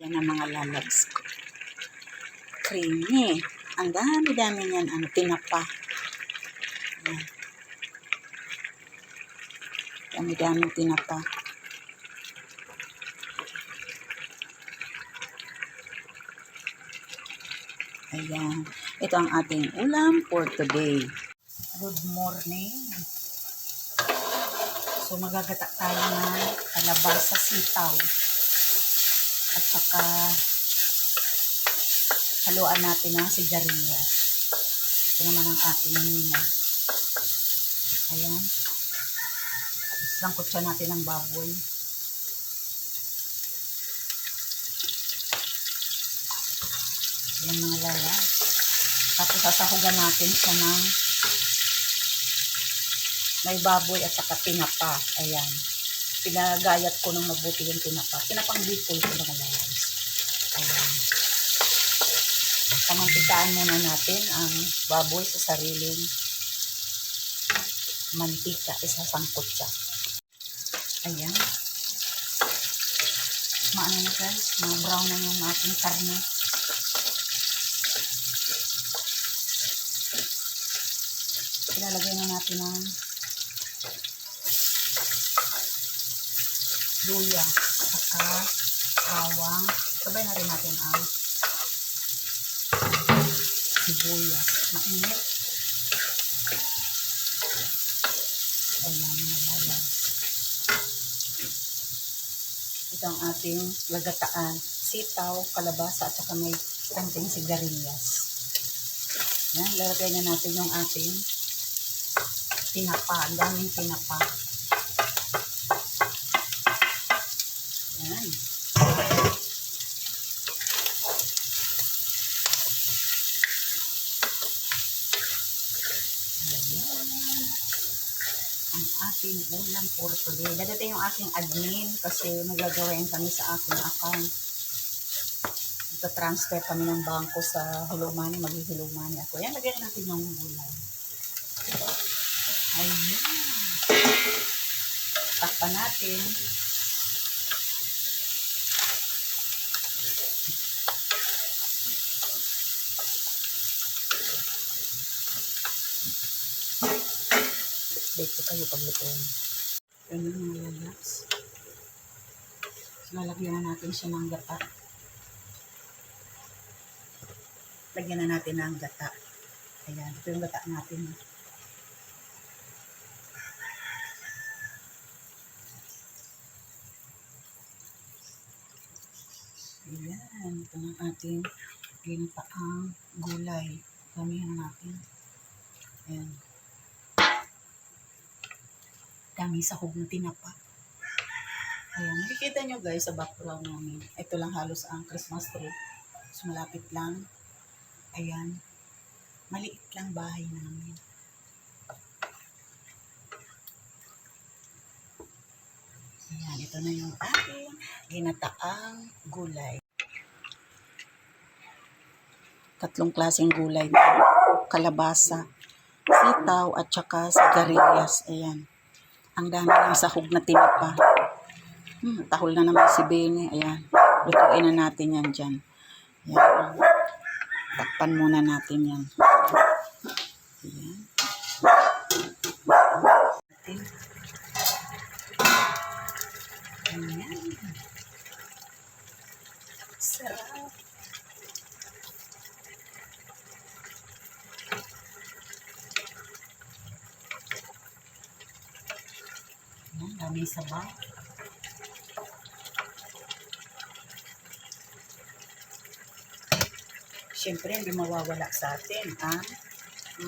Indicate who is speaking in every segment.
Speaker 1: Yan ang mga lalags ko. Creamy. Ang dami-dami niyan. Tinapa. Yan. Dami-dami tinapa. Ayan. Ito ang ating ulam for today. Good morning. So, magagata tayo ng kalabasa sitaw. At saka, haluan natin ng sigarilyas. Ito naman ang ating nina. Ayan. Sangkot siya natin ng baboy. Ayan mga lala. Tapos sasahugan natin siya ng may baboy at saka tinapa. Ayan. Pinagayat ko ng mabuti yung tinapa. Tinapang bicol ko mga lala. Ayan. Pamantikaan muna natin ang baboy sa sariling mantika. Isasangkot siya. Ayan. Maano na guys. Ma-brown na yung ating karne. Ilalagay na natin ang luya saka bawang. Sabay na rin natin ang sibuyas. Mainit. Ayan, nalalagay. Ito ang ating lagataan. Sitaw, kalabasa, at saka may konting sigarilyas. Yan, lalagay na natin yung ating tinapa. Ang daming tinapa. Yan. Ang ating ulam for today. Dadating yung aking admin kasi magagawain kami sa aking account. Ito-transfer kami ng bangko sa Hulumani. Maghihulumani ako. Yan, lagyan natin yung gulay. Ayan. Takpan natin. Dito kayo paglutuin. Ganyan mga lalags. Lalagyan na natin siya ng gata. Lagyan na natin ng gata. Ayan, ito yung gata natin. Ayan, ito ng ating ginataang gulay. Damihan natin. Ayan. Dami sahog na tinapa. Ayan, makikita nyo guys sa background namin. Ito lang halos ang Christmas tree. So, malapit lang. Ayan. Maliit lang bahay namin. Ayan, ito na yung ating ginataang gulay. Tatlong klaseng gulay. Kalabasa, sitaw, at saka sigarilyas. Ayan. Ang dami ng sahog na tinapa. Tahol na naman si Bene. Ayan. Lutuin na natin yan dyan. Ayan. Takpan muna natin yan. Ayan. Ayan. Sarap. Ayan. Dami sabaw. Siyempre, hindi mawawala sa atin ang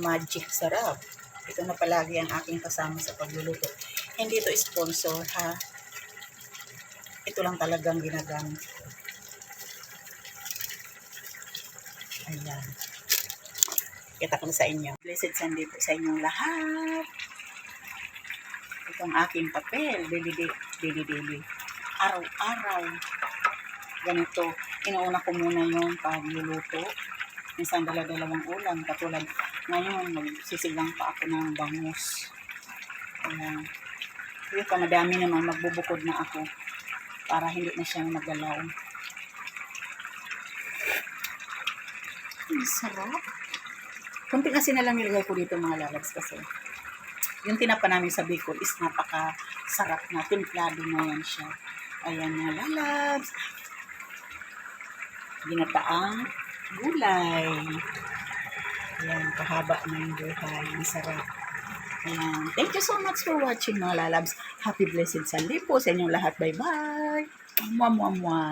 Speaker 1: magic sarap. Ito na palagi ang aking kasama sa pagluluto. Hindi ito sponsor ha. Ito lang talagang ginagamit ko. Ayan. Kita ko na sa inyo. Blessed Sunday po sa inyong lahat. Ito ang aking papel. Daily. Araw-araw. Ganito. Inuuna ko muna yung pagluluto. Minsan dala-dalawang ulam. Katulad ngayon, magsisigang pa ako ng bangus. Ayan. Yung madami naman, magbubukod na ako para hindi na siya magalaw. Sarap. Kunting asin na lang nilagay ko dito mga lalabs kasi yung tinapa namin sa Bicol is napaka-sarap na. Timplado na yan siya. Ayan mga lalabs. Ginataang gulay. Ayan, kahaba na yung buhay. Ang sarap. Ayan. Thank you so much for watching mga lalabs. Happy blessed Sunday po sa inyong lahat. Bye-bye. Mwah, mwah, mwah.